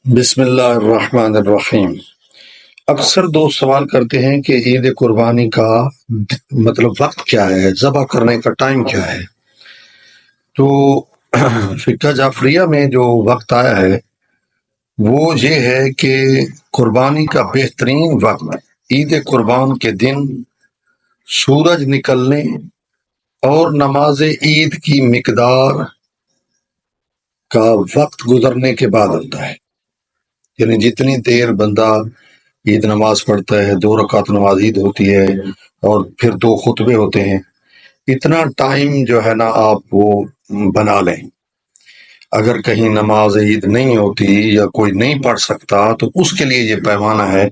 بسم اللہ الرحمن الرحیم۔ اکثر دوست سوال کرتے ہیں کہ عید قربانی کا مطلب وقت کیا ہے، ذبح کرنے کا ٹائم کیا ہے۔ تو فقہ جعفریہ میں جو وقت آیا ہے وہ یہ ہے کہ قربانی کا بہترین وقت عید قربان کے دن سورج نکلنے اور نماز عید کی مقدار کا وقت گزرنے کے بعد ہوتا ہے۔ یعنی جتنی دیر بندہ عید نماز پڑھتا ہے، 2 رکعت نماز عید ہوتی ہے اور پھر 2 خطبے ہوتے ہیں، اتنا ٹائم جو ہے نا آپ وہ بنا لیں۔ اگر کہیں نماز عید نہیں ہوتی یا کوئی نہیں پڑھ سکتا تو اس کے لیے یہ پیمانہ ہے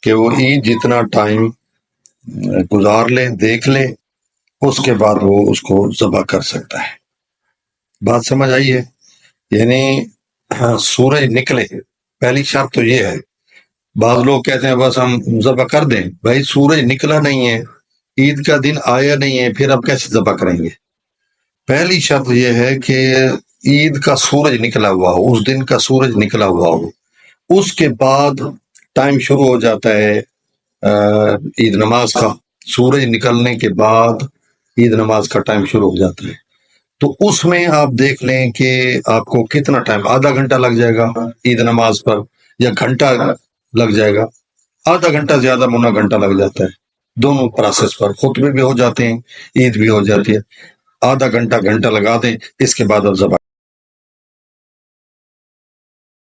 کہ وہ عید جتنا ٹائم گزار لے، دیکھ لے، اس کے بعد وہ اس کو ذبح کر سکتا ہے۔ بات سمجھ آئی ہے؟ یعنی سورج نکلے، پہلی شرط تو یہ ہے۔ بعض لوگ کہتے ہیں بس ہم ذبح کر دیں، بھائی سورج نکلا نہیں ہے، عید کا دن آیا نہیں ہے، پھر اب کیسے ذبح کریں گے؟ پہلی شرط یہ ہے کہ عید کا سورج نکلا ہوا ہو، اس دن کا سورج نکلا ہوا ہو، اس کے بعد ٹائم شروع ہو جاتا ہے عید نماز کا۔ سورج نکلنے کے بعد عید نماز کا ٹائم شروع ہو جاتا ہے، تو اس میں آپ دیکھ لیں کہ آپ کو کتنا ٹائم، آدھا گھنٹہ لگ جائے گا عید نماز پر یا گھنٹہ لگ جائے گا۔ آدھا گھنٹہ زیادہ مونا گھنٹہ لگ جاتا ہے دونوں پروسیس پر، خطبے بھی ہو جاتے ہیں، عید بھی ہو جاتی ہے۔ آدھا گھنٹہ لگا دیں، اس کے بعد اب ذبح